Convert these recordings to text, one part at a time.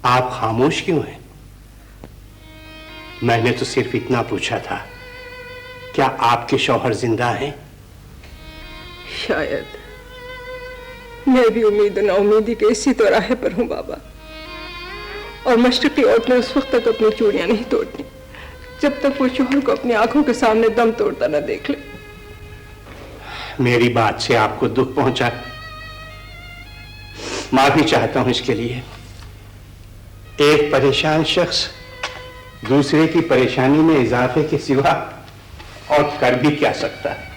आप खामोश क्यों हैं? मैंने तो सिर्फ इतना पूछा था, क्या आपके शौहर जिंदा हैं? शायद। मैं भी उम्मीद ना उम्मीदी के इसी तो राह पर हूँ बाबा। और मशरकी औरत ने उस वक्त तक अपनी चूड़ियां नहीं तोड़नी जब तक वो शौहर को अपनी आंखों के सामने दम तोड़ता न देख ले। मेरी बात से आपको दुख पहुंचा, माफी चाहता हूं इसके लिए। एक परेशान शख्स दूसरे की परेशानी में इजाफे के सिवा और कर भी क्या सकता है?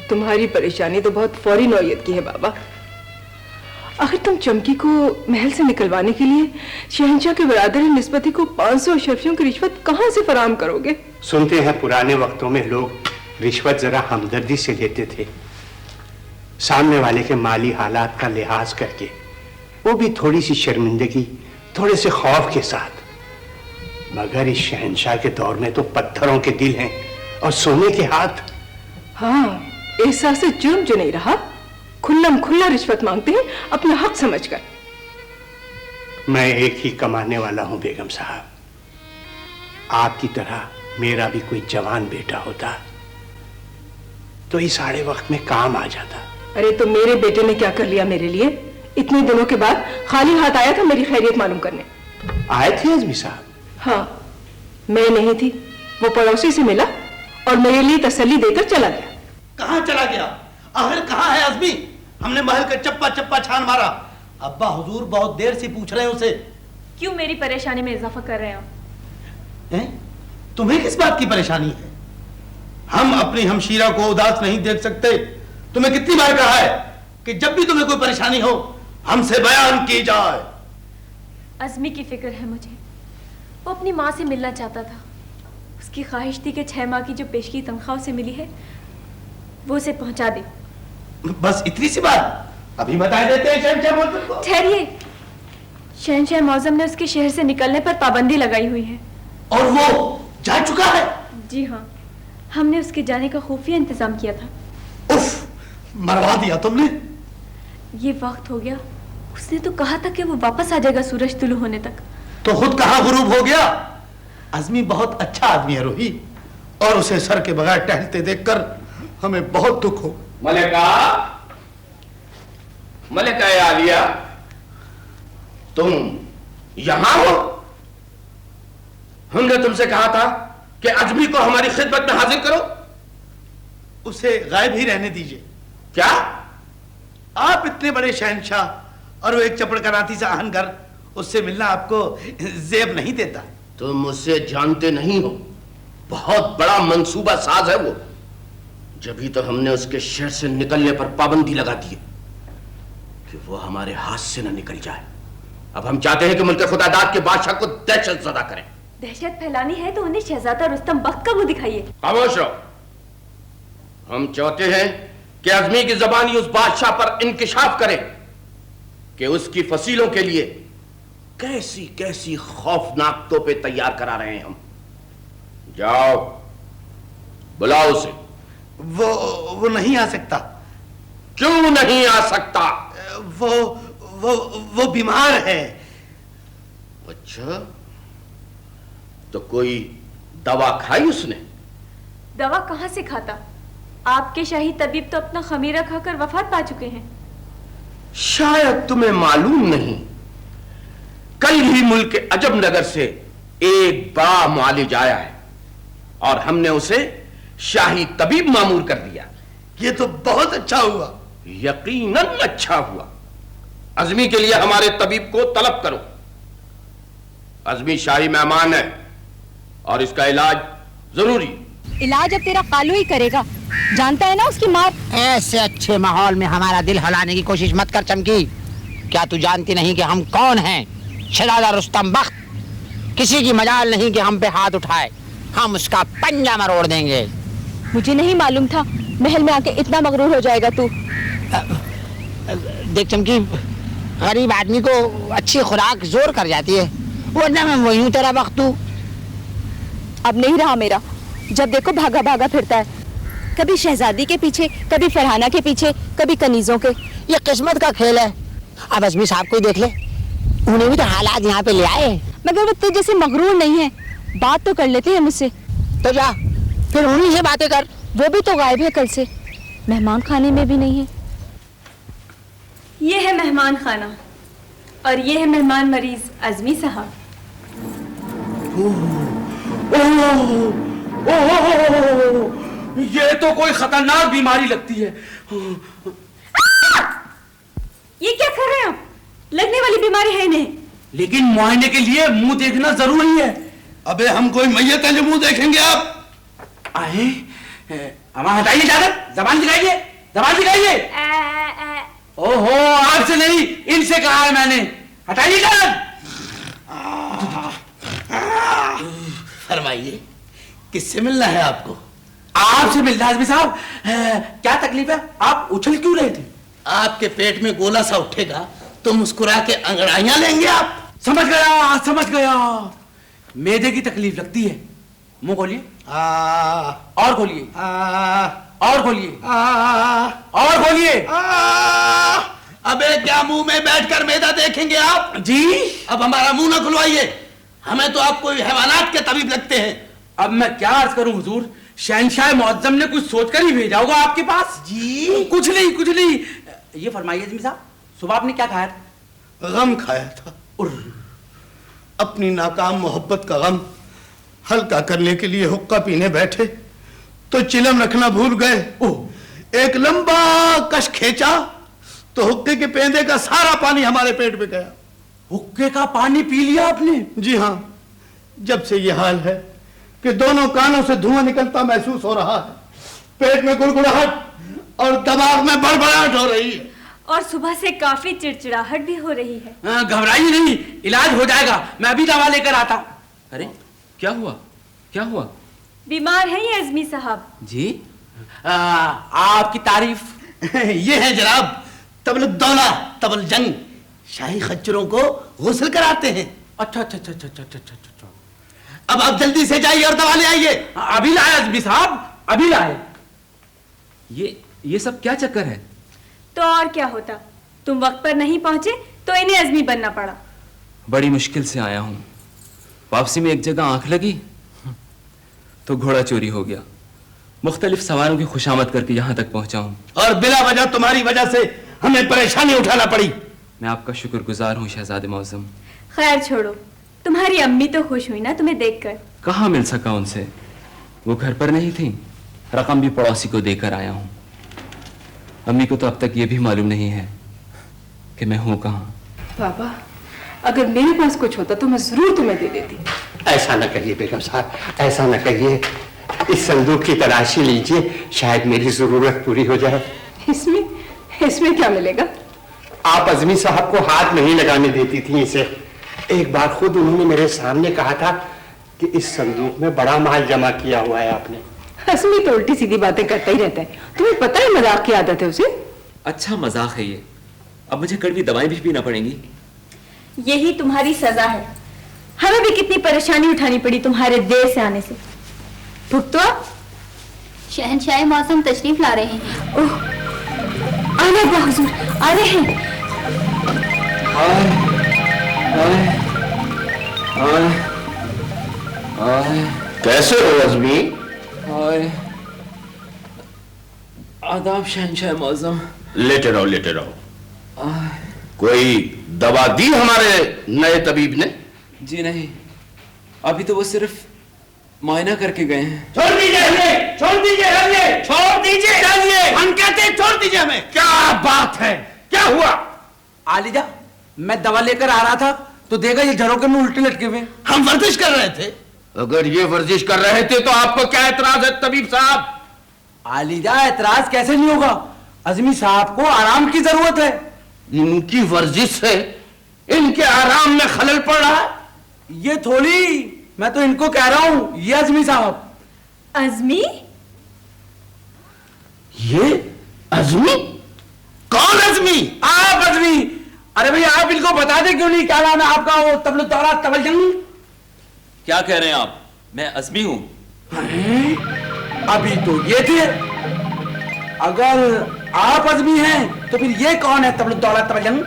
तुम्हारी परेशानी तो बहुत फौरी नौयत की है बाबा। आखिर तुम चमकी को महल से निकलवाने के लिए शहंशाह के बरादर निस्बती को 500 अशरफियों की रिश्वत कहां से फराहम करोगे? सुनते हैं पुराने वक्तों में लोग रिश्वत जरा हमदर्दी से लेते थे, सामने वाले के माली हालात का लिहाज करके, वो भी थोड़ी सी शर्मिंदगी, थोड़े से खौफ के साथ। मगर इस शहंशाह के दौर में तो पत्थरों के दिल हैं और सोने के हाथ। हाँ, एहसास जुर्म जो नहीं रहा, खुल्लम खुल्ला रिश्वत मांगते हैं अपना हक समझकर। मैं एक ही कमाने वाला हूं बेगम साहब। आपकी तरह मेरा भी कोई जवान बेटा होता तो इस आड़े वक्त में काम आ जाता। अरे तो मेरे बेटे ने क्या कर लिया मेरे लिए? इतने दिनों के बाद खाली हाथ आया था मेरी खैरियत मालूम करने। आए थे अज़मी साहब? हाँ, मैं नहीं थी, वो पड़ोसी से मिला और मेरे लिए तसल्ली देकर चला गया। कहाँ चला गया? आखिर कहाँ है अज़मी? हमने महल का चप्पा चप्पा छान मारा। अब्बा हुजूर बहुत देर से पूछ रहे हैं उसे। क्यों मेरी परेशानी में इजाफा कर रहे हो? तुम्हें किस बात की परेशानी है? हम अपनी हमशीरा को उदास नहीं देख सकते। तुम्हें कितनी बार कहा है कि जब भी तुम्हें कोई परेशानी हो हमसे बयान की जाए। अज़मी की फिक्र है मुझे। वो अपनी माँ से मिलना चाहता था। उसकी ख्वाहिश थी कि 6 माह की जो पेशगी तनख्वाह से मिली है वो उसे पहुंचा दे। बस इतनी सी बात? अभी बता देते हैं शहंशाह मौज़म को। ठहरिए, शहंशाह मौज़म ने उसके शहर से निकलने पर पाबंदी लगाई हुई है। और वो जा चुका है? जी हाँ, हमने उसके जाने का खुफिया इंतजाम किया था। उफ, मरवा दिया तुमने। ये वक्त हो गया। उसने तो कहा था कि वो वापस आ जाएगा सूरज तुलू होने तक। तो खुद कहाँ गुरूब हो गया? अज़मी बहुत अच्छा आदमी है रूही, और उसे सर के बगैर टहलते देखकर हमें बहुत दुख हो। मलिका आलिया, तुम यहां हो? हमने तुमसे कहा था कि अज़मी को हमारी खिदमत में हाजिर करो। उसे गायब ही रहने दीजिए। क्या? आप इतने बड़े शहंशाह और वो एक चपड़कनाती सा अहंगर, उससे मिलना आपको जेब नहीं देता। तुम मुझसे जानते नहीं हो, बहुत बड़ा मंसूबा साज है वो। जभी तो हमने उसके शहर से निकलने पर पाबंदी लगा दी है कि वो हमारे हाथ से न निकल जाए। अब हम चाहते हैं कि मुल्क खुदादाद के बादशाह को दहशत ज़दा करें। दहशत फैलानी है तो उन्हें शहजादा रुस्तम बख्त का मुंह दिखाइए। खामोश रहो। हम चाहते हैं कि अज़मी की ज़बानी उस बादशाह पर इंकिशाफ करे कि उसकी फसीलों के लिए कैसी कैसी खौफनाक तोपे तैयार करा रहे हैं हम। जाओ, बुलाओ उसे। वो नहीं आ सकता। क्यों नहीं आ सकता? वो बीमार है। अच्छा, तो कोई दवा खाई उसने? दवा कहां से खाता? आपके शाही तबीब तो अपना खमीरा खाकर वफात पा चुके हैं। शायद तुम्हें मालूम नहीं, कल ही मुल्क के अजब नगर से एक बड़ा मुआलिज आया है और हमने उसे शाही तबीब मामूर कर दिया। ये तो बहुत अच्छा हुआ। यकीनन अच्छा हुआ। अज़मी के लिए हमारे तबीब को तलब करो। अज़मी शाही मेहमान है और इसका इलाज जरूरी। इलाज अब तेरा कालू ही करेगा, जानता है ना उसकी मार। ऐसे अच्छे माहौल में हमारा दिल हिलाने की कोशिश मत कर चमकी। क्या तू जानती नहीं कि हम कौन हैं? शहजादा रुस्तम बख्त। किसी की मजाल नहीं कि हम पे हाथ उठाए, हम उसका पंजा मरोड़ देंगे। मुझे नहीं मालूम था महल में आके इतना मगरूर हो जाएगा तू। देख चमकी, गरीब आदमी को अच्छी खुराक जोर कर जाती है, वरना मैं वही हूँ तेरा वक्त हूँ। अब नहीं रहा मेरा, जब देखो भागा भागा फिरता है, कभी शहजादी के पीछे, कभी फरहाना के पीछे, कभी कनीजों के। ये किस्मत का खेल है। अब अज़मी साहब को ही देख ले, उन्हें भी तो हालात यहाँ पे ले आए। मगर वो तुझ जैसे मगरूर नहीं है, बात तो कर लेते हैं मुझसे। तो जा फिर उन्हीं से बातें कर। वो भी तो गायब है कल से, मेहमान खाने में भी नहीं है। ये है मेहमान खाना और ये है मेहमान मरीज अज़मी साहब। ये तो कोई खतरनाक बीमारी लगती है। ये क्या कर रहे हैं आप? लगने वाली बीमारी है इन्हें। लेकिन मुआयने के लिए मुंह देखना जरूरी है। अबे हम कोई मैयत है जो मुंह देखेंगे? आप आए हमारा हटाइए चादर, जबान दिखाइए, जबान दिखाइए। ओहो, आपसे नहीं, इनसे कहा है मैंने, हटाइए चादर। फरमाइए, किससे मिलना है आपको? आपसे मिलना है आज़मी साहब। क्या तकलीफ है? आप उछल क्यों रहे थे? आपके पेट में गोला सा उठेगा तो मुस्कुरा के अंगड़ाइयां लेंगे आप। समझ गया, समझ गया। मैदे की तकलीफ लगती है। मुंह खोलिए, और खोलिए, और खोलिए, और खोलिए। अबे क्या मुंह में बैठकर मैदा देखेंगे आप? जी। अब हमारा मुंह ना खुलवाइए, हमें तो आप कोई हैवानात के तबीब लगते हैं। अब मैं क्या अर्ज करूं हुजूर, शहनशाह मुअज्जम ने कुछ सोचकर ही भेजा होगा आपके पास। जी कुछ नहीं, कुछ नहीं। ये फरमाइए आज़मी साहब, सुबह आपने क्या खाया था? गम खाया था। अपनी नाकाम मोहब्बत का गम हल्का करने के लिए हुक्का पीने बैठे तो चिलम रखना भूल गए। एक लंबा कश खींचा तो हुक्के के पेंदे का सारा पानी हमारे पेट में गया। हुक्के का पानी पी लिया आपने? जी हाँ। जब से ये हाल है कि दोनों कानों से धुआं निकलता महसूस हो रहा है, पेट में गुड़गुड़ाहट और दिमाग में बड़बड़ाहट हो रही है, और सुबह से काफी चिड़चिड़ाहट भी हो रही है। घबराइए नहीं, इलाज हो जाएगा, मैं अभी दवा लेकर आता हूँ। अरे क्या हुआ, क्या हुआ? बीमार है ये अज़मी साहब। जी? आपकी तारीफ। ये है जनाब तबलुद्दौला तबल जंग, शाही खच्चरों को गुस्ल कराते हैं। अच्छा अच्छा अच्छा अच्छा अच्छा अच्छा। अब आप जल्दी से जाइए और दवा ले आइए। अभी लाए अज़मी साहब, अभी लाए। ये सब क्या चक्कर है? तो और क्या होता, तुम वक्त पर नहीं पहुंचे तो इन्हें अज़मी बनना पड़ा। बड़ी मुश्किल से आया हूं, वापसी में एक जगह आंख लगी तो घोड़ा चोरी हो गया। मुख्तलिफ सवारों की खुशामद करके यहां तक पहुंचा हूं, और बिला वजह तुम्हारी वजह से हमें परेशानी उठाना पड़ी। मैं आपका शुक्रगुजार हूं शहजादे मौज़म। खैर छोड़ो, तुम्हारी अम्मी तो खुश हुई ना तुम्हें देखकर? कहाँ मिल सका उनसे, वो घर पर नहीं थी। रकम भी पड़ोसी को देकर आया हूं। अम्मी को तो अब तक ये भी मालूम नहीं है कि मैं हूं कहाँ। बाबा, अगर मेरे पास कुछ होता तो मैं जरूर तुम्हें दे देती। ऐसा न करिए बेगम साहब, ऐसा न करिए। इस संदूक की तलाशी लीजिए, शायद मेरी जरूरत पूरी हो जाए। इसमें क्या मिलेगा? आप अज़मी साहब को हाथ नहीं लगाने देती थी इसे। एक बार खुद उन्होंने मेरे सामने कहा था कि इस संदूक में बड़ा माल जमा किया हुआ है आपने। अज़मी तो उल्टी सीधी बातें करता ही रहता है, तुम्हें पता है मजाक की आदत है उसे। अच्छा मजाक है ये, अब मुझे कड़वी दवाएं भी पीना पड़ेंगी। यही तुम्हारी सजा है। हमें भी कितनी परेशानी उठानी पड़ी तुम्हारे देर से आने से। भुगतो। शहनशाह मौसम तशरीफ ला रहे हैं। ओह, आने दो हुजूर, आ रहे हैं। कैसे हो अज़मी? आदाब शहनशाह मौज़म। लेटे रहो, लेटे रहो। कोई दवा दी हमारे नए तबीब ने? जी नहीं, अभी तो वो सिर्फ मुआयना करके गए हैं। छोड़ दीजिए हमें, छोड़ दीजिए हमें, छोड़ दीजिए, चलिए। हम कहते हैं छोड़ दीजिए हमें। क्या बात है, क्या हुआ? आलिजा, मैं दवा लेकर आ रहा था तो देखा ये झरोके में उल्टे लटके हुए। हम वर्जिश कर रहे थे। अगर ये वर्जिश कर रहे थे तो आपको क्या एतराज है तबीब साहब? आलिजा, एतराज कैसे नहीं होगा? अज़मी साहब को आराम की जरूरत है। इनकी वर्जिश से इनके आराम में खलल पड़ रहा है। ये थोड़ी, मैं तो इनको कह रहा हूं, ये अज़मी साहब। अज़मी? ये अज़मी? कौन अज़मी? आप अज़मी। अरे भैया, आप इनको बता दें क्यों नहीं, क्या नाम है आपका? वो तबलुद्दौला तबल जंग। क्या कह रहे हैं आप? मैं अज़मी हूं। अभी तो ये थे। अगर आप अज़मी हैं तो फिर ये कौन है तबलुद्दौला तबल जंग?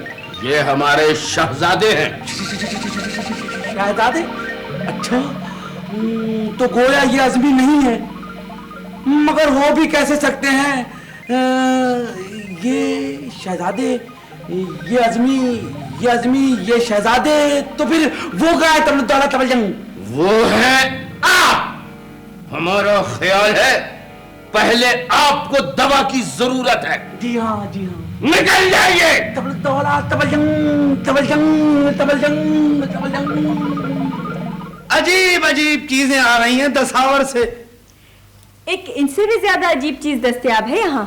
یہ ہمارے شہزادے ہیں. شہزادے؟ اچھا تو گویا یہ عزمی نہیں ہے، مگر ہو بھی کیسے سکتے ہیں یہ شہزادے، یہ عزمی یہ شہزادے، تو پھر وہ گائے دولت تبلجنگ؟ وہ ہے آپ. ہمارا خیال ہے پہلے آپ کو دوا کی ضرورت ہے. جی ہاں جی ہاں. نکل جائیے. دولت تبلجنگ تبلجنگ تبلجنگ تبلجنگ. عجیب عجیب چیزیں آ رہی ہیں دساور سے. ایک ان سے بھی زیادہ عجیب چیز دستیاب ہے یہاں،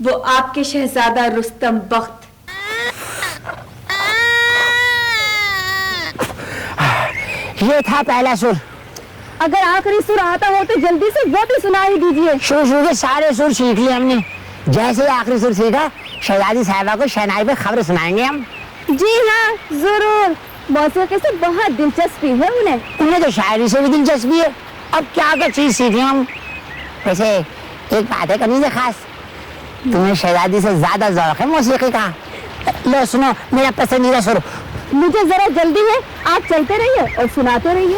وہ آپ کے شہزادہ رستم بخت. یہ تھا پہلا سر. اگر آخری سر آتا ہو تو جلدی سے وہ بھی سنا ہی دیجیے. شروع کے سارے سر سیکھ لیے ہم نے. جیسے ہی آخری سر سیکھا شہزادی صاحبہ کو شہنائی پہ خبر سنائیں گے ہم. جی ہاں ضرور. موسیقی سے بہت دلچسپی ہے انہیں تو شاعری سے بھی دلچسپی ہے. اب کیا چیز سیکھیں ہم. ویسے ایک بات ہے کرنی سے خاص، تمہیں شہزادی سے زیادہ ذوق ہے موسیقی کا. لو سنو میرا پسندیدہ سر. مجھے ذرا جلدی ہے، آپ چلتے رہیے اور سناتے رہیے.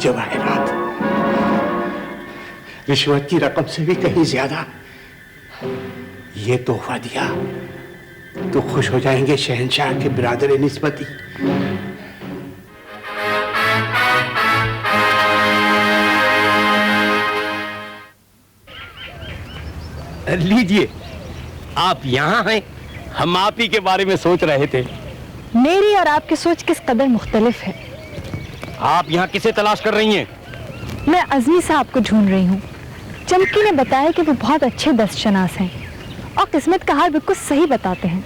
جواہرات رشوت کی رقم سے بھی کہیں زیادہ. یہ تحفہ دیا تو خوش ہو جائیں گے شہنشاہ کے برادر نسبتی. لیجئے آپ یہاں ہیں، ہم آپ ہی کے بارے میں سوچ رہے تھے. میری اور آپ کی سوچ کس قدر مختلف ہے. آپ یہاں کسے تلاش کر رہی ہیں؟ میں عزمی صاحب کو ڈھونڈ رہی ہوں. چمکی نے بتایا کہ وہ بہت اچھے دست شناس ہیں اور قسمت کا حال بالکل صحیح بتاتے ہیں.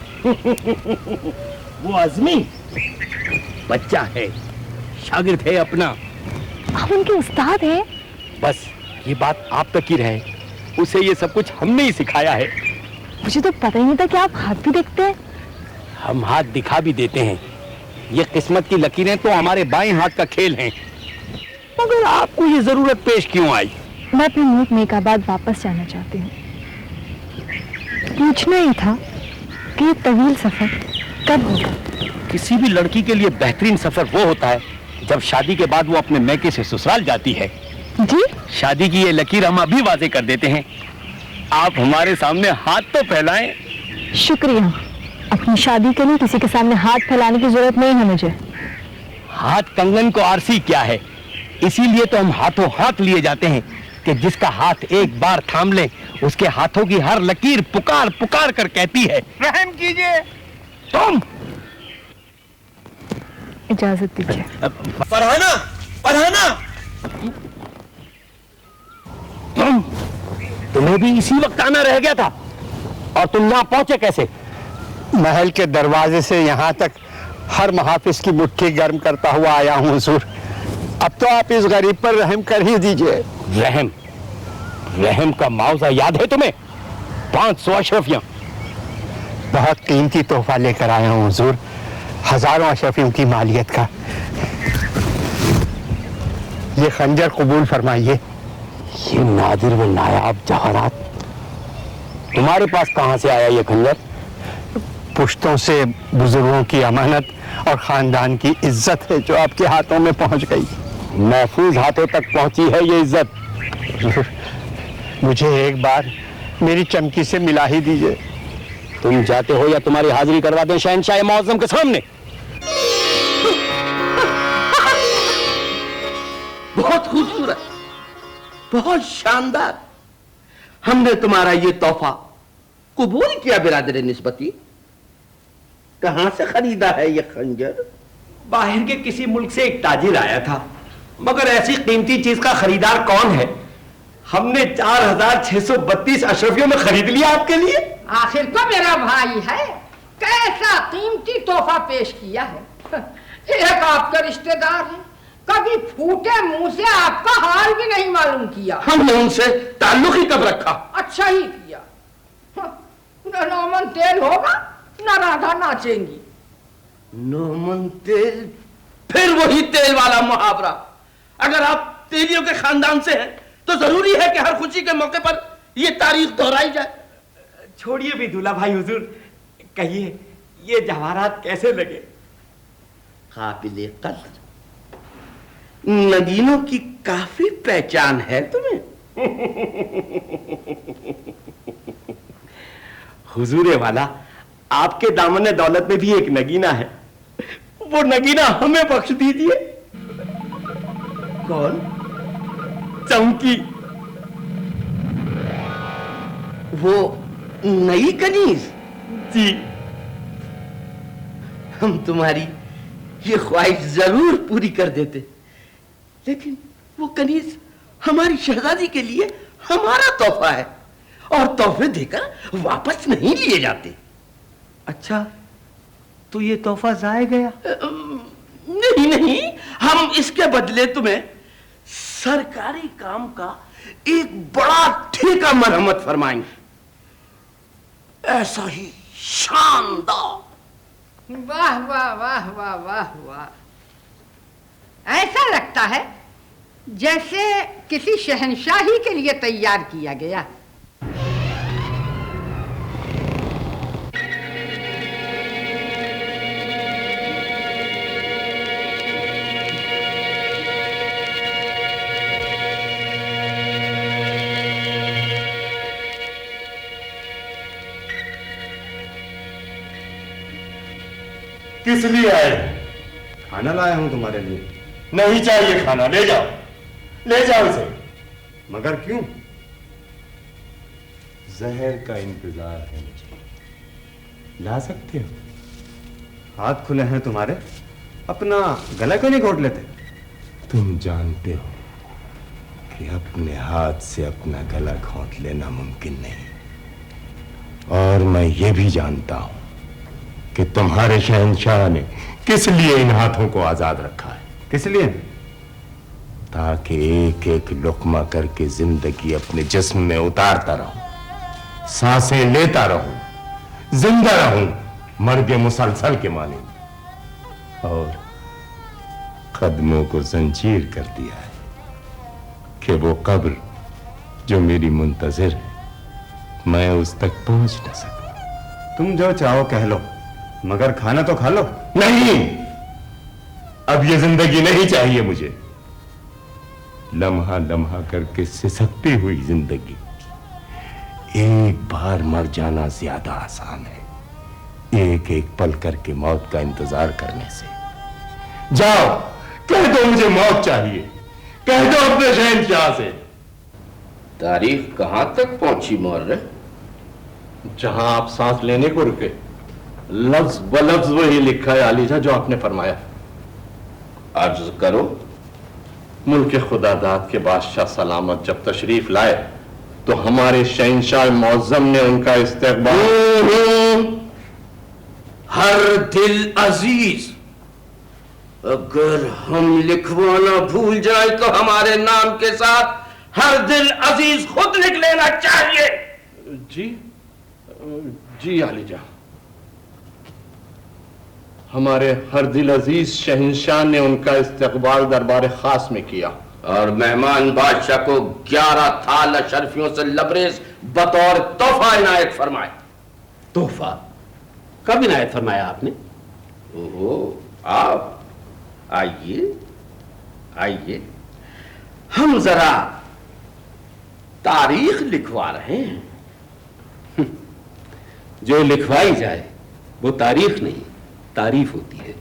وہ عزمی بچہ ہے، شاگرد ہے اپنا. آپ ان کے استاد ہیں؟ بس یہ بات آپ تک ہی رہے، اسے یہ سب کچھ ہم نے ہی سکھایا ہے. مجھے تو پتہ ہی نہیں تھا کہ آپ ہاتھ بھی دیکھتے ہیں. ہم ہاتھ دکھا بھی دیتے ہیں. یہ قسمت کی لکیریں تو ہمارے بائیں ہاتھ کا کھیل ہیں. مگر آپ کو یہ ضرورت پیش کیوں آئی؟ میں اپنے ملک میں ایک آباد واپس جانا چاہتی ہوں. پوچھنا ہی تھا کہ یہ طویل سفر کب ہوگا؟ کسی بھی لڑکی کے لیے بہترین سفر وہ ہوتا ہے جب شادی کے بعد وہ اپنے میکے سے سسرال جاتی ہے. جی شادی کی یہ لکیر ہم ابھی واضح کر دیتے ہیں. آپ ہمارے سامنے ہاتھ تو پھیلائیں. شکریہ. اپنی شادی کے لیے کسی کے سامنے ہاتھ پھیلانے کی ضرورت نہیں ہے مجھے. ہاتھ کنگن کو آرسی کیا ہے، اسی لیے تو ہم ہاتھوں ہاتھ لیے جاتے ہیں کہ جس کا ہاتھ ایک بار تھام لے اس کے ہاتھوں کی ہر لکیر پکار پکار کر کہتی ہے رحم کیجئے. تم اجازت دیجیے. فرحانہ تمہیں بھی اسی وقت آنا رہ گیا تھا، اور تم یہاں پہنچے کیسے؟ محل کے دروازے سے یہاں تک ہر محافظ کی مٹھی گرم کرتا ہوا آیا ہوں حضور. اب تو آپ اس غریب پر رحم کر ہی دیجئے. رحم کا معاوضہ یاد ہے تمہیں؟ 500 اشرفیاں. بہت قیمتی تحفہ لے کر آیا ہوں حضور، ہزاروں اشرفیوں کی مالیت کا. یہ خنجر قبول فرمائیے. یہ نادر و نایاب جواہرات تمہارے پاس کہاں سے آیا یہ خنجر؟ پشتوں سے بزرگوں کی امانت اور خاندان کی عزت ہے جو آپ کے ہاتھوں میں پہنچ گئی. محفوظ ہاتھوں تک پہنچی ہے یہ عزت. مجھے ایک بار میری چمکی سے ملا ہی دیجئے. تم جاتے ہو یا تمہاری حاضری کروا دیں شہنشاہ معظم کے سامنے؟ بہت خوبصورت، بہت شاندار. ہم نے تمہارا یہ تحفہ قبول کیا برادر نسبتی. کہاں سے خریدا ہے یہ خنجر؟ باہر کے کسی ملک سے ایک تاجر آیا تھا، مگر ایسی قیمتی چیز کا خریدار کون ہے؟ ہم نے 4632 اشرفیوں میں خرید لیا آپ کے لیے. آخر تو میرا بھائی ہے, کیسا قیمتی تحفہ پیش کیا ہے. ایک آپ کا رشتہ دار ہے, کبھی پھوٹے منہ سے آپ کا حال بھی نہیں معلوم کیا. ہم نے ان سے تعلق ہی کب رکھا؟ اچھا ہی کیا. نہ نومن تیل ہوگا نہ رادھا ناچیں گی. نومن تیل؟ پھر وہی تیل والا محاورہ. اگر آپ تیلیوں کے خاندان سے ہیں تو ضروری ہے کہ ہر خوشی کے موقع پر یہ تاریخ دہرائی جائے. چھوڑیے بھی دولہا بھائی حضور, کہیے یہ جواہرات کیسے لگے؟ قابل قدر. نگینوں کی کافی پہچان ہے تمہیں. حضور والا, آپ کے دامن دولت میں بھی ایک نگینہ ہے, وہ نگینہ ہمیں بخش دیجیے. کون؟ چمکی. وہ نئی کنیز؟ جی. ہم تمہاری یہ خواہش ضرور پوری کر دیتے, لیکن وہ کنیز ہماری شہزادی کے لیے ہمارا تحفہ ہے اور تحفے دے کر واپس نہیں لیے جاتے. اچھا, تو یہ تحفہ ضائع گیا؟ نہیں, ہم اس کے بدلے تمہیں سرکاری کام کا ایک بڑا ٹھیکہ مرحمت فرمائیں گے. ایسا ہی شاندار. واہ واہ واہ واہ واہ واہ. ایسا لگتا ہے جیسے کسی شہنشاہی کے لیے تیار کیا گیا. کس لیے آئے؟ کھانا لایا ہوں تمہارے لیے. نہیں چاہیے کھانا, لے جاؤ, لے جاؤ اسے. مگر کیوں؟ زہر کا انتظار ہے مجھے. لا سکتے ہو. ہاتھ کھلے ہیں تمہارے, اپنا گلا کیوں نہیں گھونٹ لیتے؟ تم جانتے ہو کہ اپنے ہاتھ سے اپنا گلا گھونٹ لینا ممکن نہیں, اور میں یہ بھی جانتا ہوں کہ تمہارے شہنشاہ نے کس لیے ان ہاتھوں کو آزاد رکھا ہے. کس لیے؟ تاکہ ایک ایک لقمہ کر کے زندگی اپنے جسم میں اتارتا رہوں, سانسیں لیتا رہوں, زندہ رہوں مرگ مسلسل کے معنی. اور قدموں کو زنجیر کر دیا ہے کہ وہ قبر جو میری منتظر ہے, میں اس تک پہنچ نہ سکوں. تم جو چاہو کہہ لو, مگر کھانا تو کھا لو. نہیں, اب یہ زندگی نہیں چاہیے مجھے. لمحہ لمحہ کر کے سسکتی ہوئی زندگی. ایک بار مر جانا زیادہ آسان ہے ایک ایک پل کر کے موت کا انتظار کرنے سے. جاؤ, کہہ دو مجھے موت چاہیے, کہہ دو اپنے شہنشاہ سے. تاریخ کہاں تک پہنچی مورخ؟ جہاں آپ سانس لینے کو رکے, لفظ بلفظ وہی لکھا ہے علی جان جو آپ نے فرمایا. عرض کرو. ملک خدا داد کے بادشاہ سلامت جب تشریف لائے تو ہمارے شہنشاہ معظم نے ان کا استقبال. ہر دل عزیز, اگر ہم لکھوانا بھول جائیں تو ہمارے نام کے ساتھ ہر دل عزیز خود لکھ لینا چاہیے. جی جی علی جان, ہمارے ہر دل عزیز شہنشاہ نے ان کا استقبال دربار خاص میں کیا, اور مہمان بادشاہ کو 11 تھال اشرفیوں سے لبریز بطور تحفہ عنایت فرمائے. تحفہ کب عنایت فرمایا آپ نے؟ آپ آئیے آئیے, ہم ذرا تاریخ لکھوا رہے ہیں. جو لکھوائی جائے وہ تاریخ نہیں تعریف ہوتی ہے.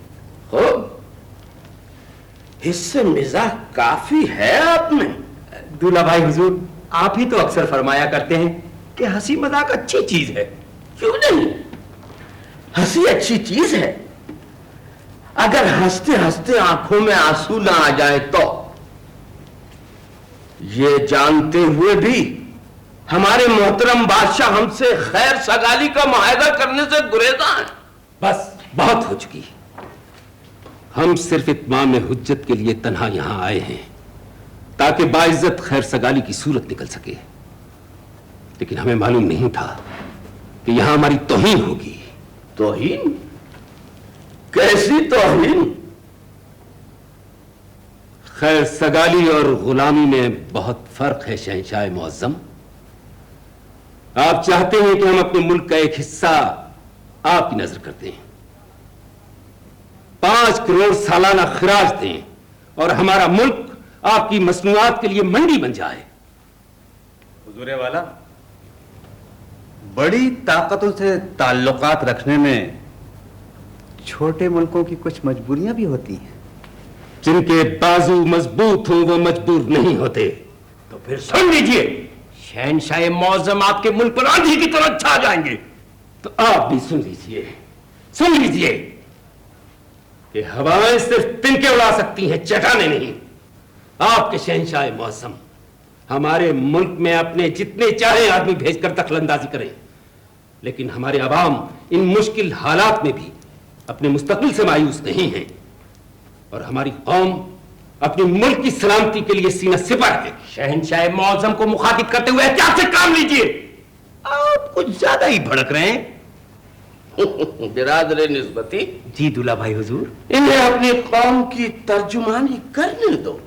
اس سے مزاح کافی ہے آپ میں. دولہا بھائی حضور, آپ ہی تو اکثر فرمایا کرتے ہیں کہ ہنسی مذاق اچھی چیز ہے. کیوں نہیں, ہنسی اچھی چیز ہے, اگر ہنستے ہنستے آنکھوں میں آنسو نہ آ جائے تو. یہ جانتے ہوئے بھی ہمارے محترم بادشاہ ہم سے خیر سگالی کا معاہدہ کرنے سے گریزاں ہیں. بس بہت ہو چکی. ہم صرف اتمام حجت کے لیے تنہا یہاں آئے ہیں تاکہ باعزت خیر سگالی کی صورت نکل سکے، لیکن ہمیں معلوم نہیں تھا کہ یہاں ہماری توہین ہوگی. توہین؟ کیسی توہین؟ خیر سگالی اور غلامی میں بہت فرق ہے شہنشاہ معظم. آپ چاہتے ہیں کہ ہم اپنے ملک کا ایک حصہ آپ کی نظر کرتے ہیں، 5 کروڑ سالانہ خراج دیں اور ہمارا ملک آپ کی مصنوعات کے لیے منڈی بن جائے. حضور والا، بڑی طاقتوں سے تعلقات رکھنے میں چھوٹے ملکوں کی کچھ مجبوریاں بھی ہوتی ہیں. جن کے بازو مضبوط ہوں وہ مجبور نہیں ہوتے. تو پھر سن لیجئے، شہنشاہ معظم آپ کے ملک پر آندھی کی طرح چھا جائیں گے. تو آپ بھی سن لیجئے کہ ہوائیں صرف تنکے اڑا سکتی ہیں، چٹانیں نہیں. آپ کے شہنشاہ معظم ہمارے ملک میں اپنے جتنے چاہیں آدمی بھیج کر دخل اندازی کریں، لیکن ہمارے عوام ان مشکل حالات میں بھی اپنے مستقبل سے مایوس نہیں ہیں، اور ہماری قوم اپنے ملک کی سلامتی کے لیے سینہ سپر ہے. شہنشاہ معظم کو مخاطب کرتے ہوئے احتیاط سے کام لیجئے. آپ کچھ زیادہ ہی بھڑک رہے ہیں. برادر نسبتی، جی دلہا بھائی حضور، انہیں اپنی قوم کی ترجمانی کرنے دو.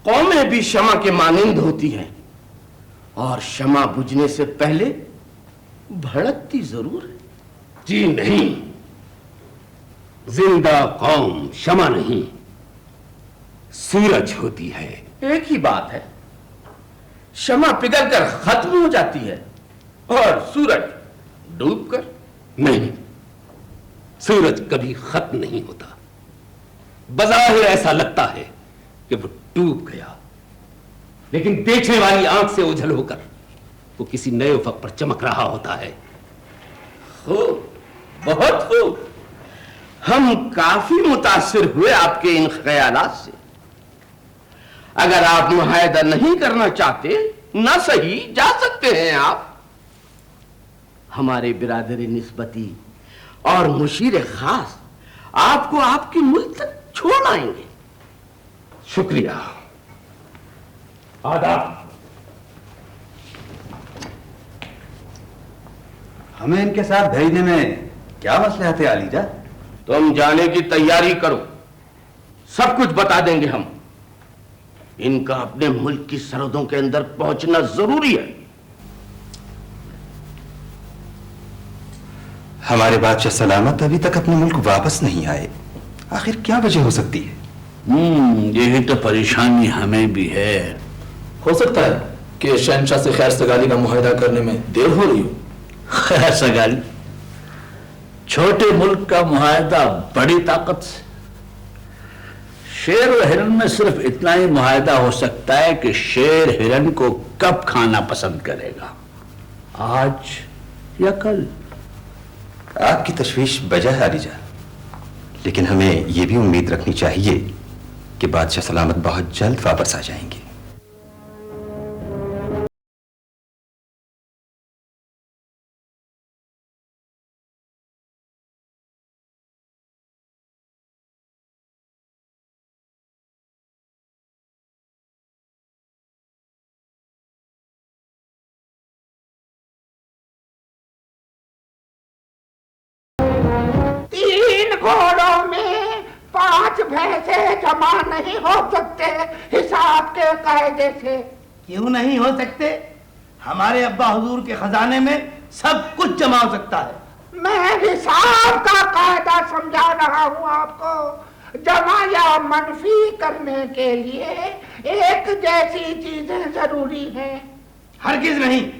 قومیں بھی شمع کے مانند ہوتی ہیں، اور شمع بجھنے سے پہلے بھڑکتی ضرور ہے. جی نہیں، زندہ قوم شمع نہیں، سورج ہوتی ہے. ایک ہی بات ہے، شمع پگھل کر ختم ہو جاتی ہے اور سورج ڈوب کر. نہیں، سورج کبھی ختم نہیں ہوتا. بظاہر ایسا لگتا ہے کہ وہ ڈوب گیا، لیکن دیکھنے والی آنکھ سے اوجھل ہو کر وہ کسی نئے افق پر چمک رہا ہوتا ہے. خوب، بہت خوب. ہم کافی متاثر ہوئے آپ کے ان خیالات سے. اگر آپ معاہدہ نہیں کرنا چاہتے، نہ صحیح جا سکتے ہیں آپ. ہمارے برادر نسبتی اور مشیر خاص آپ کو آپ کے ملک تک چھوڑ آئیں گے. شکریہ. آداب. ہمیں ان کے ساتھ بھیجنے میں کیا مصلحت ہے علی جا؟ تم جانے کی تیاری کرو، سب کچھ بتا دیں گے ہم. ان کا اپنے ملک کی سرحدوں کے اندر پہنچنا ضروری ہے. ہمارے بادشاہ سلامت ابھی تک اپنے ملک واپس نہیں آئے. آخر کیا وجہ ہو سکتی ہے؟ یہی تو پریشانی ہمیں بھی ہے. ہو سکتا ہے کہ شہنشاہ سے خیر سگالی کا معاہدہ کرنے میں دیر ہو رہی ہو. خیر سگالی؟ چھوٹے ملک کا معاہدہ بڑی طاقت سے. شیر و ہرن میں صرف اتنا ہی معاہدہ ہو سکتا ہے کہ شیر ہرن کو کب کھانا پسند کرے گا، آج یا کل. آپ کی تشویش بجا ہے علی جان، لیکن ہمیں یہ بھی امید رکھنی چاہیے کہ بادشاہ سلامت بہت جلد واپس آ جائیں گے. گھوڑوں میں 5 بھینسے جمع نہیں ہو سکتے حساب کے قاعدے سے. کیوں نہیں ہو سکتے؟ ہمارے ابا حضور کے خزانے میں سب کچھ جمع ہو سکتا ہے. میں حساب کا قاعدہ سمجھا رہا ہوں آپ کو. جمع یا منفی کرنے کے لیے ایک جیسی چیزیں ضروری ہیں. ہرگز نہیں.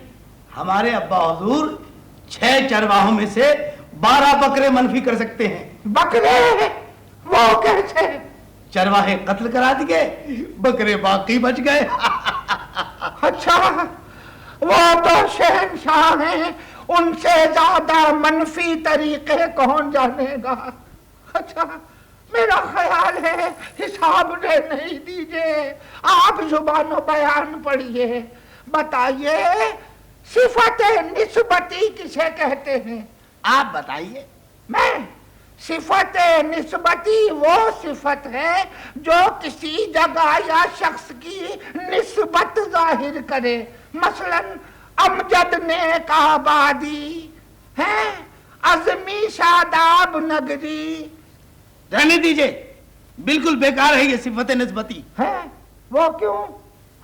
ہمارے ابا حضور 6 چرواہوں میں سے 12 بکرے منفی کر سکتے ہیں. بکرے؟ وہ کیسے؟ چرواہے قتل کرا دیے، بکرے باقی بچ گئے. اچھا، وہ تو شہنشاہ ہیں، ان سے زیادہ منفی طریقے کون جانے گا. اچھا، میرا خیال ہے حساب نہیں دیجیے، آپ زبان و بیان پڑھیے، بتائیے صفت نسبتی کسے کہتے ہیں؟ آپ بتائیے۔ میں صفت نسبتی وہ صفت ہے جو کسی جگہ یا شخص کی نسبت ظاہر کرے، مثلا امجد نیک آبادی ہے، عظمی شاداب نگری۔ رہنے دیجئے، بالکل بیکار ہے یہ صفت نسبتی۔ ہے وہ کیوں؟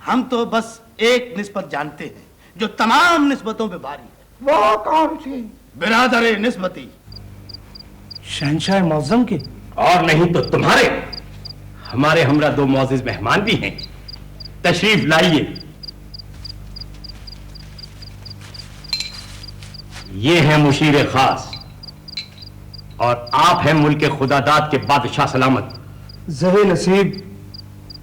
ہم تو بس ایک نسبت جانتے ہیں جو تمام نسبتوں پہ بھاری ہے۔ وہ کون سی؟ برادر نسبتی۔ شہنشاہ معظم کے؟ اور نہیں تو تمہارے۔ ہمارے ہمراہ دو معزز مہمان بھی ہیں، تشریف لائیے۔ یہ ہیں مشیر خاص اور آپ ہیں ملک خدا داد کے بادشاہ سلامت۔ زہے نصیب،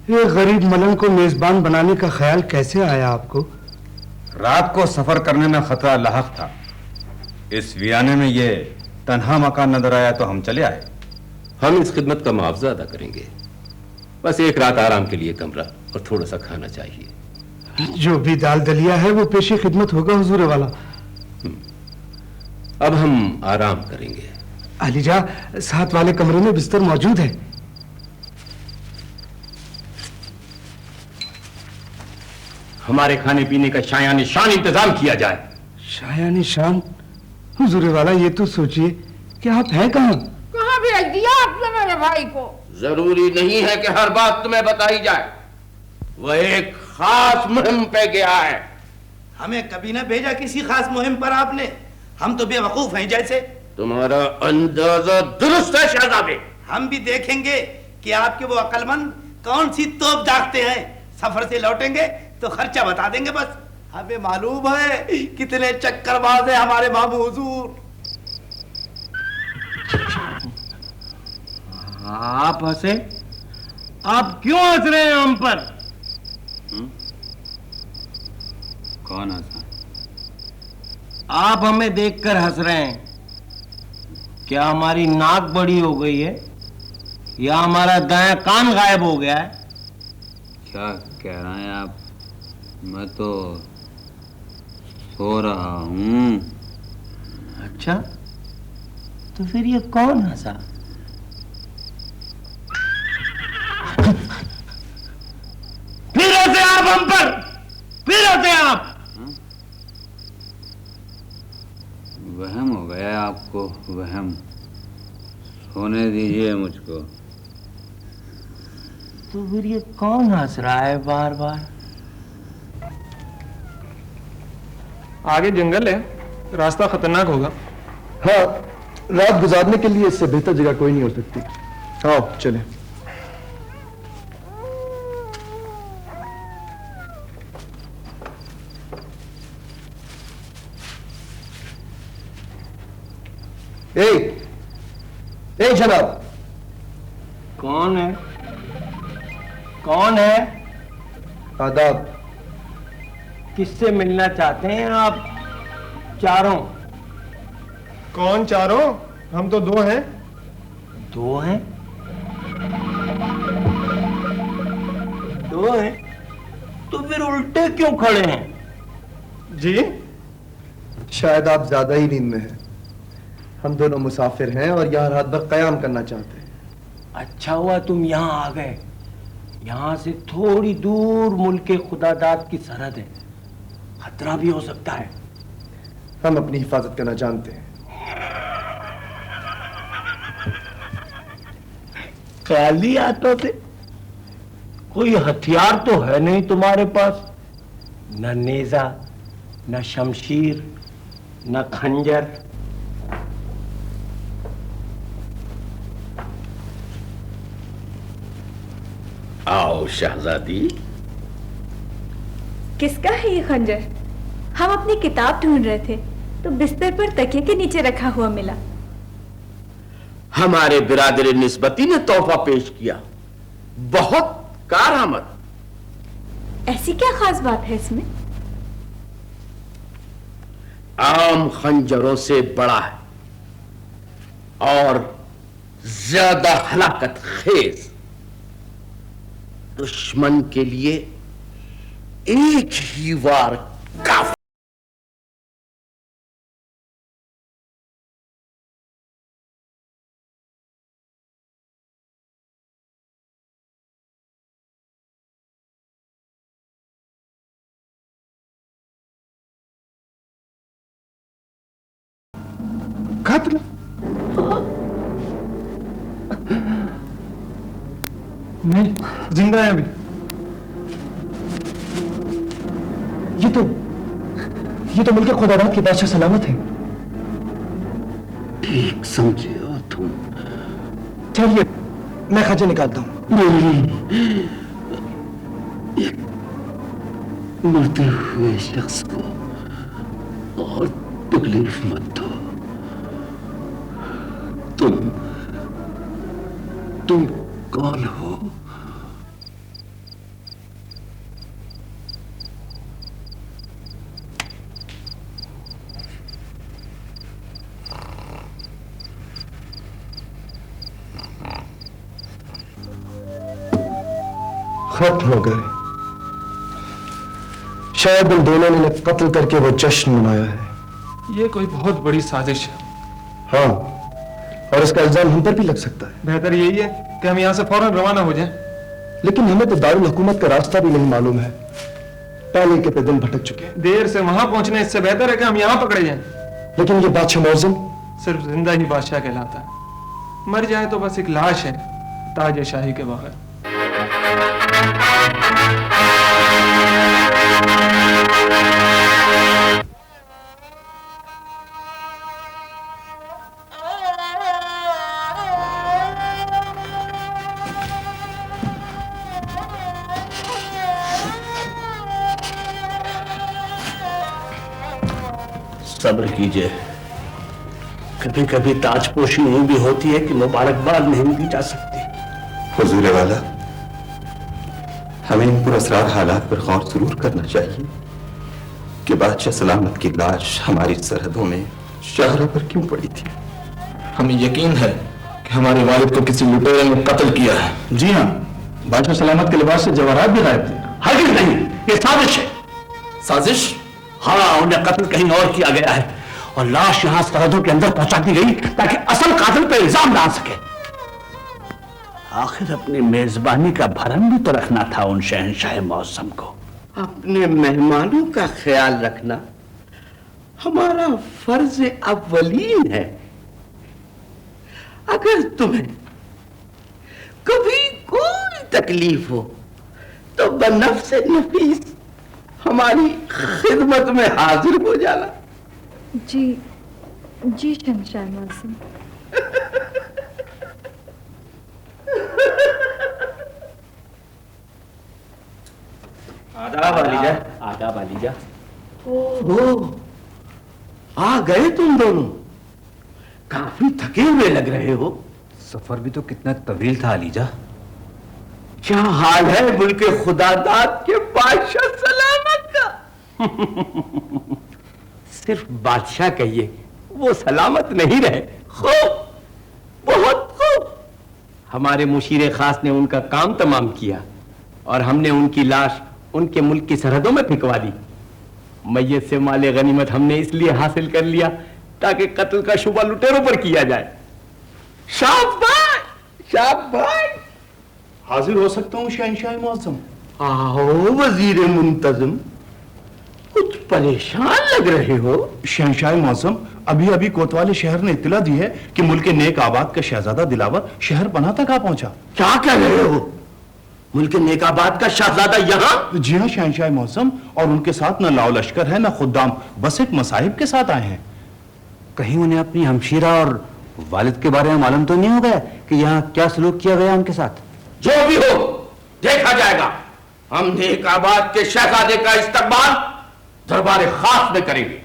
یہ غریب ملنگ کو میزبان بنانے کا خیال کیسے آیا آپ کو؟ رات کو سفر کرنے میں خطرہ لاحق تھا، اس ویانے میں یہ تنہا مکان نظر آیا تو ہم چلے آئے۔ ہم اس خدمت کا معاوضہ ادا کریں گے، بس ایک رات آرام کے لیے کمرہ اور تھوڑا سا کھانا چاہیے۔ جو بھی دال دلیا ہے وہ پیشی خدمت ہوگا حضور والا۔ اب ہم آرام کریں گے۔ علی جا، ساتھ والے کمرے میں بستر موجود ہے۔ ہمارے کھانے پینے کا شایان شان انتظام کیا جائے۔ شایان شان؟ حضور والا یہ تو سوچئے کہ آپ ہیں کہاں؟ کہاں بھیج دیا آپ نے میرے بھائی کو؟ ضروری نہیں ہے کہ ہر بات تمہیں بتائی جائے، وہ ایک خاص مہم پہ گیا ہے۔ ہمیں کبھی نہ بھیجا کسی خاص مہم پر آپ نے، ہم تو بے وقوف ہیں جیسے۔ تمہارا اندازہ درست ہے شہزادے۔ ہم بھی دیکھیں گے کہ آپ کے وہ عقل مند کون سی توپ داغتے ہیں، سفر سے لوٹیں گے تو خرچہ بتا دیں گے بس۔ ہمیں معلوم ہے کتنے چکر باز ہیں ہمارے بابو حضور۔ آپ ہنسے؟ آپ کیوں ہنس رہے ہیں ہم پر؟ کون ہنسا؟ آپ ہمیں دیکھ کر ہنس رہے ہیں؟ کیا ہماری ناک بڑی ہو گئی ہے یا ہمارا دایاں کان غائب ہو گیا ہے؟ کیا کہہ رہے ہیں آپ؟ میں تو سو رہا ہوں۔ اچھا، تو پھر یہ کون ہنسا؟ پھر ہنسے آپ ہم پر، پھر ہنسے آپ۔ وہم ہو گیا آپ کو، وہم۔ سونے دیجیے مجھ کو۔ تو پھر یہ کون ہنس رہا ہے بار بار؟ آگے جنگل ہے، راستہ خطرناک ہوگا۔ ہاں، رات گزارنے کے لیے اس سے بہتر جگہ کوئی نہیں ہو سکتی۔ آؤ چلیں۔ اے جناب، کون ہے؟ کون ہے؟ آداب۔ کس سے ملنا چاہتے ہیں آپ چاروں؟ کون چاروں؟ ہم تو دو ہیں۔ دو ہیں؟ دو ہیں تو پھر الٹے کیوں کھڑے ہیں؟ جی شاید آپ زیادہ ہی نیند میں ہیں۔ ہم دونوں مسافر ہیں اور یہاں رات بھر قیام کرنا چاہتے ہیں۔ اچھا ہوا تم یہاں آ گئے۔ یہاں سے تھوڑی دور ملک خدا داد کی سرحد ہے، خطرہ بھی ہو سکتا ہے۔ ہم اپنی حفاظت کرنا جانتے ہیں۔ خالی ہاتھوں سے؟ کوئی ہتھیار تو ہے نہیں تمہارے پاس؟ نہ نیزہ، نہ شمشیر، نہ خنجر۔ آؤ شہزادی۔ کس کا ہے یہ خنجر؟ ہم اپنی کتاب ڈھونڈ رہے تھے تو بستر پر تکیے کے نیچے رکھا ہوا ملا۔ ہمارے برادر نسبتی نے تحفہ پیش کیا، بہت کارآمد۔ ایسی کیا خاص بات ہے اس میں؟ عام خنجروں سے بڑا ہے اور ज्यादा हलाकत खेज दुश्मन के लिए एक ही वार काफी। कत्ल? नहीं, जिंदा है अभी। ये तो मुल्क खुदाबाद के बादशाह सलामत है। ठीक समझे हो तुम। चलिए मैं खर्चे निकालता हूँ। नहीं, मरते हुए शख्स को और तकलीफ मत दो। तुम कौन हो? खत्म हो गए। शायद उन दोनों ने कत्ल करके वो जश्न मनाया है। ये कोई बहुत बड़ी साजिश है। हाँ, और इसका इल्जाम हम पर भी लग सकता है। बेहतर यही है कि हम यहाँ से फौरन रवाना हो जाएं। लेकिन हमें तो दारुल हुकूमत का रास्ता भी नहीं मालूम है। पहले के पे दिन भटक चुके हैं। देर से वहां पहुंचने इससे बेहतर है कि हम यहाँ पकड़े जाएं। लेकिन ये बादशाह मौज़म सिर्फ जिंदा ही बादशाह कहलाता है, मर जाए तो बस एक लाश है ताज शाही के बगैर। सब्र कीजिए, कभी कभी ताजपोशी यूं भी होती है कि मुबारकबाद नहीं दी जा सकती। हुजूर वाला, हमें इन पुरअसरार हालात पर गौर जरूर करना चाहिए कि बादशाह सलामत की लाश हमारी सरहदों में शाहरा पर क्यों पड़ी थी। हमें यकीन है कि हमारे वालिद को किसी लुटेरे ने कत्ल किया है। जी हाँ, बादशाह सलामत के लिबास से जवाहरात भी गायब थे। हरगिज़ नहीं, ये साजिश है। साजिश? हाँ, उन्हें कत्ल कहीं और किया गया है और लाश यहां सरहदों के अंदर पहुंचा दी गई ताकि असल कातिल पे इल्जाम डाल सके। आखिर अपनी मेजबानी का भरम भी तो रखना था उन शहंशाह मौसम को। अपने मेहमानों का ख्याल रखना हमारा फर्ज अव्वलीन है। अगर तुम्हें कभी कोई तकलीफ हो तो बनफ्स नफीस हमारी खिदमत में हाजिर हो जाना। जी शहंशाह मौसम। आदाब वालीजा। आदाब वालीजा। ओह, आ गए तुम दोनों। काफी थके हुए लग रहे हो। सफर भी तो कितना तवील था अलीजा। क्या हाल है मुल्क खुदादाद के बादशाह सलामत का? सिर्फ बादशाह कहिए, वो सलामत नहीं रहे। खूब, बहुत खूब। हमारे मुशीर खास ने उनका काम तमाम किया और हमने उनकी लाश उनके मुल्क की सरहदों में फेंकवा दी। मैयत से माले गनीमत हमने इसलिए हासिल कर लिया ताकि कत्ल का शुबा लुटेरों पर किया जाए। शाबाश, शाबाश। हाजिर हो सकता हूँ शहंशाह मुअज़्ज़म? आओ वजीर मुंतज़म, कुछ परेशान लग रहे हो। शहंशाह मुअज़्ज़म, अभी अभी कोतवाली शहर ने इत्तला दी है कि मुल्क नेक आबाद का शहजादा दिलावर शहर पनाह तक आ पहुंचा। क्या कह रहे हो? मुल्क नेकाबाद का शहजादा यहाँ? जी हाँ शहंशाह मुअज़्ज़म, और उनके साथ न लाओ लश्कर है न खुद्दाम, बस एक मसाहिब के साथ आए हैं। कहीं उन्हें अपनी हमशीरा और वालिद के बारे में मालूम तो नहीं हो गया कि यहाँ क्या सलूक किया गया उनके साथ? जो भी हो देखा जाएगा। हम नेकाबाद के शहजादे का इस्तकबाल दरबार खास में करेंगे।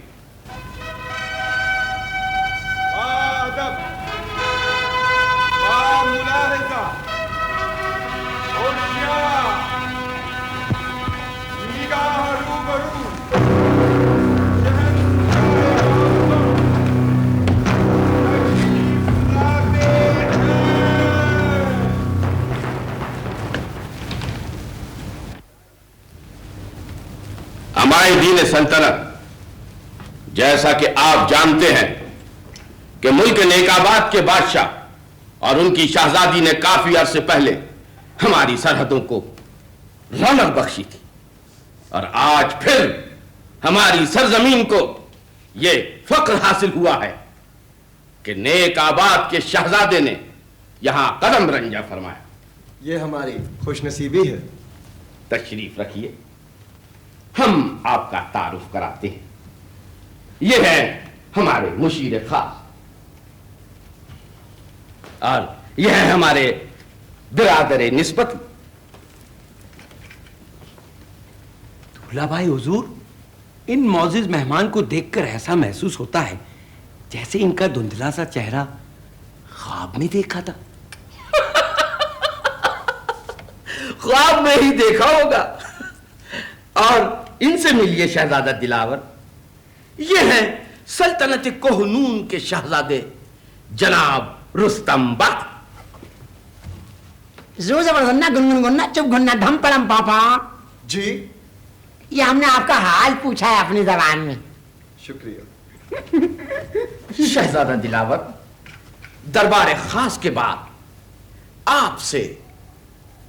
सलाहुद्दीन सल्तनत, जैसा कि आप जानते हैं कि मुल्क नेकाबाद के बादशाह और उनकी शहजादी ने काफी अरसे पहले हमारी सरहदों को रौनक बख्शी थी, और आज फिर हमारी सरजमीन को ये फख्र हासिल हुआ है कि नेकाबाद के शहजादे ने यहां कदम रंजा फरमाया। ये हमारी खुशनसीबी है। तशरीफ रखिए, हम आपका तारुफ कराते हैं। ये है हमारे मुशीर खास, और यह है हमारे बिरादर निस्बत। दूल्हा भाई हुजूर, इन मौजिज मेहमान को देखकर ऐसा महसूस होता है जैसे इनका धुंधला सा चेहरा ख्वाब में देखा था। ख्वाब में ही देखा होगा। और इनसे मिलिए शहजादा दिलावर, ये हैं सल्तनत कोहनून के शहजादे जनाब रुस्तम बख्त। जो जबरदन्ना गुनगुन गुन्ना चुप गुन्ना धम परम पापा जी। ये हमने आपका हाल पूछा है अपनी जबान में। शुक्रिया। शहजादा दिलावर, दरबार खास के बाद आपसे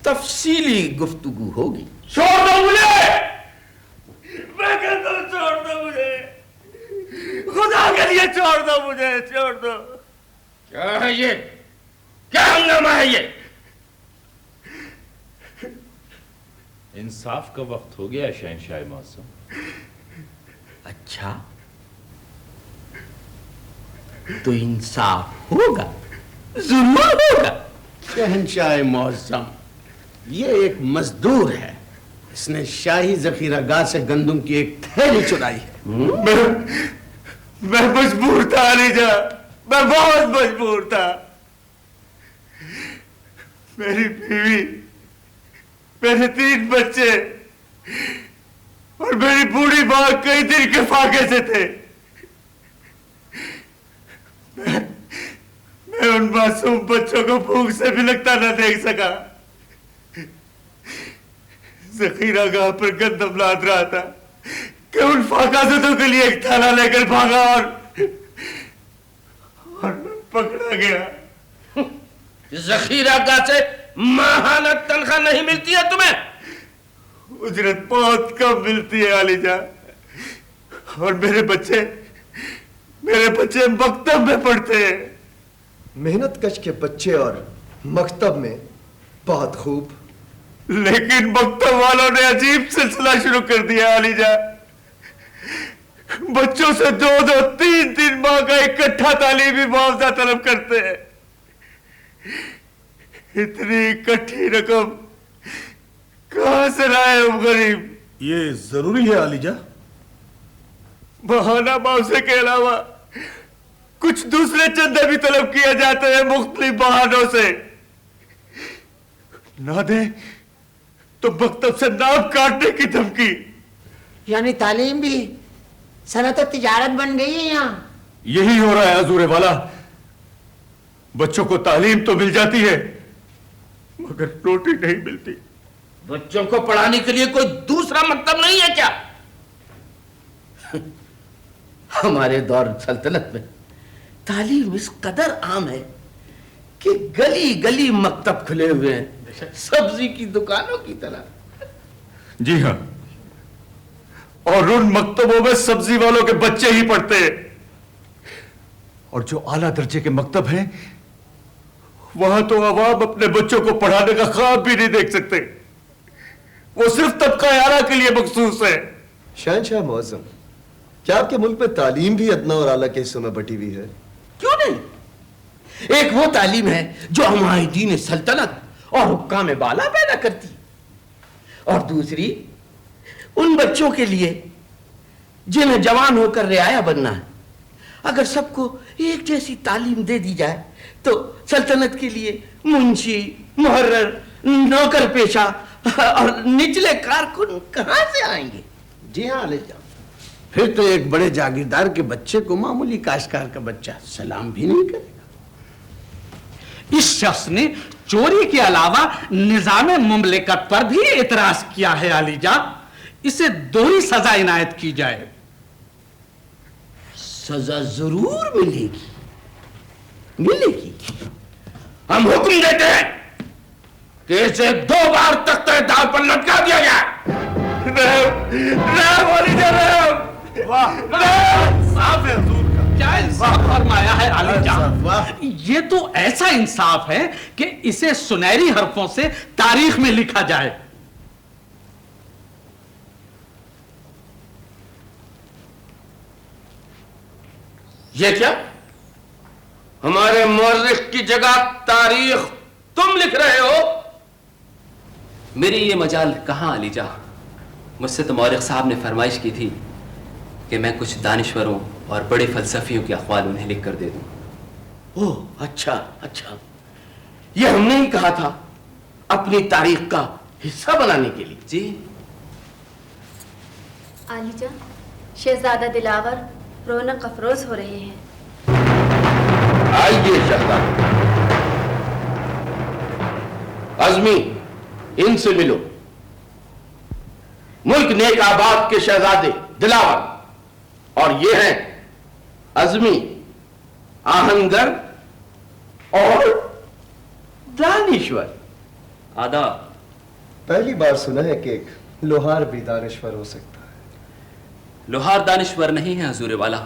तफसीली गुफ्तगू होगी। छोड़ दो मुझे, मैं कहता हूं छोड़ दो मुझे, खुदा के लिए छोड़ दो मुझे, छोड़ दो। क्या है ये? क्या हंगामा है ये? इंसाफ का वक्त हो गया शहंशाह मौसम। अच्छा, तो इंसाफ होगा, जरूर होगा। शहंशाह मौसम, ये एक मजदूर है, इसने शाही जखीरागाह से गंदम की एक थैली चुराई है। मैं मजबूर था अलीजा, मैं बहुत मजबूर था। मेरी बीवी, मेरे 3 बच्चे और मेरी बूढ़ी मां कई दिन के फाके से थे। मैं उन मासूम बच्चों को भूख से भी लगता न देख सका। जखीरागाह पर गंदम लाद रहा था कि उन फाकाजतों के लिए एक थैला लेकर भागा और पकड़ा गया। जखीरागाह से माहाना तनख्वाह नहीं मिलती है तुम्हें? उजरत बहुत कम मिलती है आलिजा, और मेरे बच्चे मकतब में पढ़ते हैं। मेहनत कश के बच्चे और मकतब में बहुत खूब, लेकिन मकतब वालों ने अजीब सिलसिला शुरू कर दिया आलिजा। बच्चों से 2-2, 3-3 माह का इकट्ठा तालीमी मुआवजा तलब करते हैं। इतनी इकट्ठी रकम कहां से लाए हम गरीब? ये जरूरी है आलिजा? बहाना मुआवजे के अलावा कुछ दूसरे चंदे भी तलब किए जाते हैं मुख्तलिफ बहानों से। ना दे तो मकतब से नाम काटने की धमकी। यानी तालीम भी सनत तिजारत बन गई है यहाँ। यही हो रहा है हजूर वाला। बच्चों को तालीम तो मिल जाती है मगर रोटी नहीं मिलती। बच्चों को पढ़ाने के लिए कोई दूसरा मकतब नहीं है क्या? हमारे दौर सल्तनत में तालीम इस कदर आम है कि गली गली मकतब खुले हुए हैं, सब्जी की दुकानों की तरह। जी हाँ, और उन मकतबों में सब्जी वालों के बच्चे ही पढ़ते हैं। और जो आला दर्जे के मकतब हैं वहां तो अवाम अपने बच्चों को पढ़ाने का ख्वाब भी नहीं देख सकते। वो सिर्फ तबका आला के लिए मखसूस है। शहंशाह मौसम, क्या आपके मुल्क में तालीम भी अदना और आला के हिस्सों में बटी हुई है? क्यों नहीं? एक वो तालीम है जो हमारे दीन सल्तनत और हुक्काम बाला पैदा करती, और दूसरी उन बच्चों के लिए जिन्हें जवान होकर रियाया बनना है। अगर सबको एक जैसी तालीम दे दी जाए तो सल्तनत के लिए मुंशी, मुहर्रर, नौकर पेशा और निचले कारकुन कहां से आएंगे? जी हाँ ले जाओ। फिर तो एक बड़े जागीरदार के बच्चे को मामूली काश्तकार का बच्चा सलाम भी नहीं करेगा। इस शख्स ने चोरी के अलावा निजाम मुमलिकत पर भी एतराज किया है आलिजा। इसे दोहरी सजा इनायत की जाए। सजा जरूर मिलेगी, मिलेगी। हम हुक्म देते हैं कि इसे 2 बार तख्ते दाल पर लटका दिया जाए। साफ है हुजूर का, क्या इंसाफ फरमाया है आली जान। ये तो ऐसा इंसाफ है कि इसे सुनहरी हरफों से तारीख में लिखा जाए। ये क्या, हमारे मौर्रिख की जगह तारीख तुम लिख रहे हो? मेरी ये मजाल कहाँ अलीजा। मुझसे तो मौरिख साहब ने फरमाइश की थी कि मैं कुछ दानिश्वरों और बड़े फलसफियों के अख्वाल उन्हें लिख कर दे दूं। ओह, अच्छा अच्छा, ये हमने ही कहा था अपनी तारीख का हिस्सा बनाने के लिए। जी आलिजा, शहजादा दिलावर रौनक अफरोज हो रहे हैं। आइए शहजादा। अज़मी, इनसे मिलो। मुल्क नेक आबाद के शहजादे दिलावर, और ये हैं अज़मी, आहंगर और दानिश्वर। आदाब। पहली बार सुना है कि एक लोहार भी दानिश्वर हो सकता है। लोहार दानिश्वर नहीं है हजूर वाला,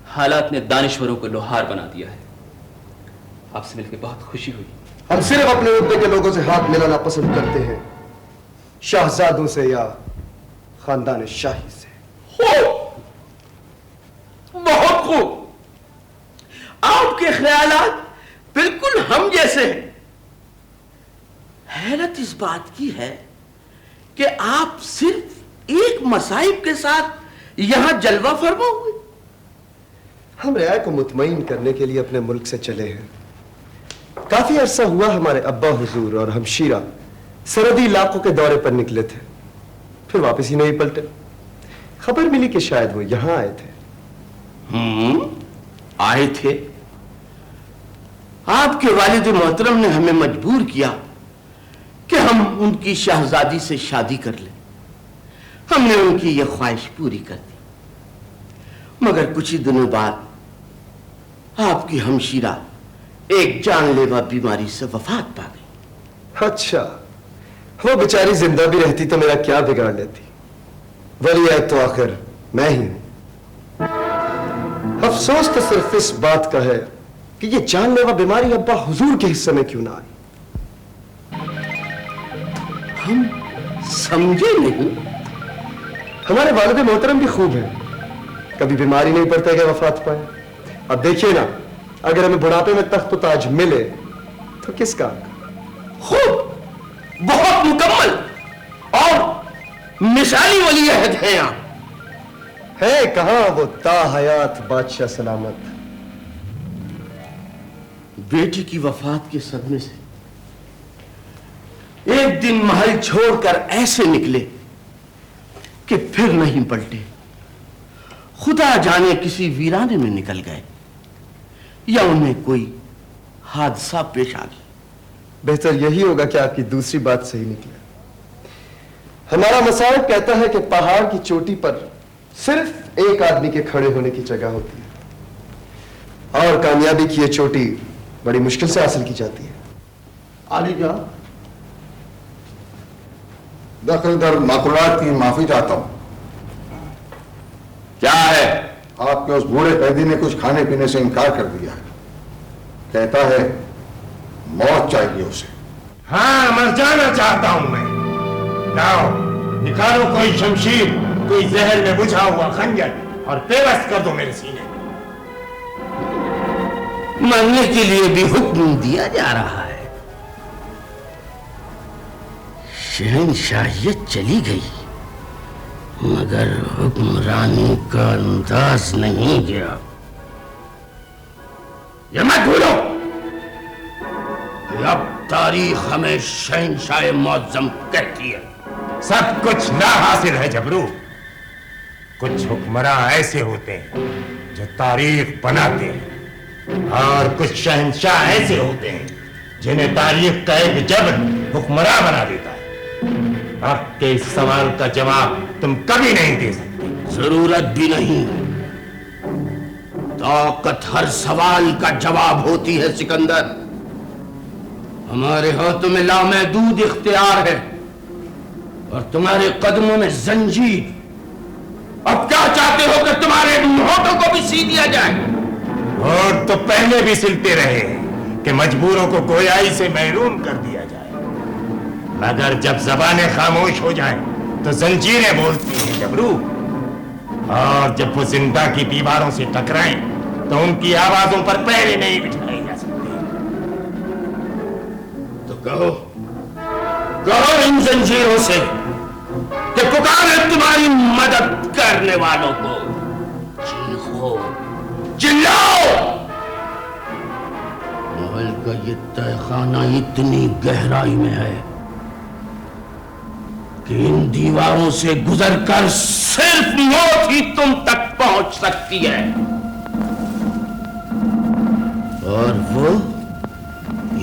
हालात ने दानिश्वरों को लोहार बना दिया है। आपसे मिलकर बहुत खुशी हुई। हम सिर्फ अपने रुतबे के लोगों से हाथ मिलाना पसंद करते हैं, शाहजादों से या खानदान शाही से। बहुत खूब, आपके ख्यालात बिल्कुल हम जैसे हैं। हैरत इस बात की है कि आप सिर्फ एक मसाइब के साथ यहां जलवा फरमा हुए। हम रियाया को मुतमईन करने के लिए अपने मुल्क से चले हैं। काफी अरसा हुआ हमारे अब्बा हुजूर और हमशीरा सरहदी इलाकों के दौरे पर निकले थे, फिर वापस ही नहीं पलटे। खबर मिली कि शायद वो यहां आए थे। आए थे। आपके वालिद मोहतरम ने हमें मजबूर किया कि हम उनकी शहजादी से शादी कर लें। हमने उनकी यह ख्वाहिश पूरी कर दी, मगर कुछ ही दिनों बाद आपकी हमशीरा एक जानलेवा बीमारी से वफात पा गई। अच्छा, वो बेचारी जिंदा भी रहती तो मेरा क्या बिगाड़ लेती। वलीयत तो आखिर मैं ही हूं। अफसोस तो सिर्फ इस बात का है कि ये जानलेवा बीमारी अब्बा हुजूर के हिस्से में क्यों ना आई। हम समझे नहीं। हमारे वालिद मोहतरम भी खूब हैं, कभी बीमारी नहीं पड़ते कि वफात पाए। अब देखिए ना, अगर हमें बुढ़ापे में तख्त ताज मिले तो किस काम का। खूब, बहुत मुकम्मल और मिसाली वली अहद हैं आप। है कहां वो ताहयात बादशाह सलामत। बेटी की वफात के सदमे से एक दिन महल छोड़कर ऐसे निकले कि फिर नहीं पलटे। खुदा जाने किसी वीराने में निकल गए या उन्हें कोई हादसा पेश आ गया। बेहतर यही होगा कि आपकी दूसरी बात सही निकले। हमारा मसाइब कहता है कि पहाड़ की चोटी पर सिर्फ एक आदमी के खड़े होने की जगह होती है और कामयाबी की ये चोटी बड़ी मुश्किल से हासिल की जाती है। आलिजा, दखल दर माकुलात की माफी चाहता हूं। क्या है? आपके उस बूढ़े कैदी ने कुछ खाने पीने से इनकार कर दिया है। कहता है मौत चाहिए उसे। हाँ, मर जाना चाहता हूं मैं। लाओ, निकालो कोई शमशीर, कोई जहर में बुझा हुआ खंजर और पेवस्त कर दो मेरे सीने। मरने के लिए भी हुक्म दिया जा रहा है। शहनशाहियत चली गई मगर हुक्मरानी का अंदाज नहीं गया। ये मत भूलो कि अब तारीख हमें शहनशाह मुअज्जम कहती है। सब कुछ ना हासिल है जबरू। कुछ हुक्मरां ऐसे होते हैं जो तारीख बनाते हैं और कुछ शहनशाह ऐसे होते हैं जिन्हें तारीख का एक जबर हुक्मरां बना देता है। वक्त के इस सवाल का जवाब तुम कभी नहीं दे सकते। जरूरत भी नहीं। ताकत हर सवाल का जवाब होती है सिकंदर। हमारे हाथों में लामहदूद इख्तियार है और तुम्हारे कदमों में जंजीर। अब क्या चाहते हो कि तुम्हारे होठों को भी सी दिया जाए? और तो पहले भी सिलते रहे कि मजबूरों को गोयाई से महरूम कर दिया जाए, मगर जब जबानें खामोश हो जाएं तो जंजीरें बोलती हैं जबरू। और जब वो जिंदा की दीवारों से टकराएं तो उनकी आवाजों पर पहरे नहीं बिठाए जा सकते। तो कहो इन जंजीरों से कि पुकारे तुम्हारी मदद करने वालों को। चीखो, चिल्लाओ। महल का ये तहखाना इतनी गहराई में है कि इन दीवारों से गुजरकर सिर्फ मौत ही तुम तक पहुंच सकती है, और वो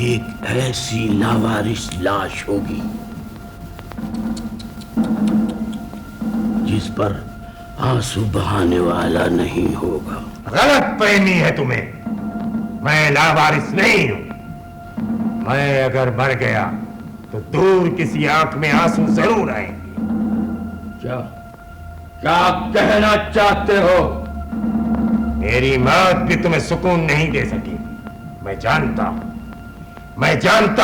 एक ऐसी लावारिस लाश होगी जिस पर आंसू बहाने वाला नहीं होगा। गलत फहमी है तुम्हें। मैं लावारिस नहीं हूं। मैं अगर मर गया तो दूर किसी आंख में आंसू जरूर आएंगे। क्या कहना चाहते हो? मेरी मौत भी तुम्हें सुकून नहीं दे सकी। मैं जानता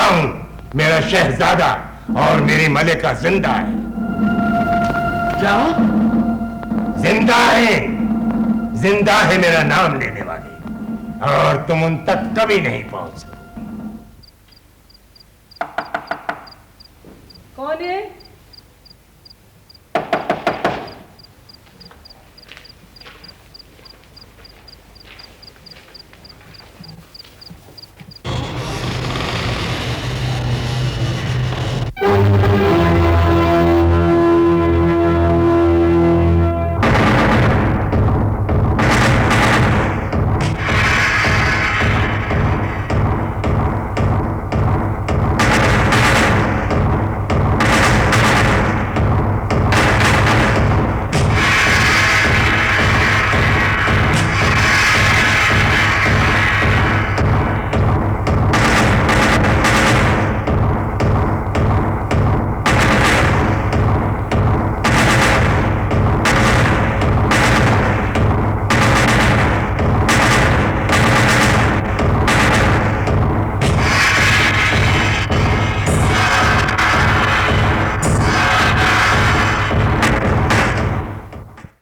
हूं मेरा शहजादा और मेरी मलिका जिंदा है। क्या? जिंदा है मेरा नाम लेने वाले, और तुम उन तक कभी नहीं पहुंच सकते। कौन है?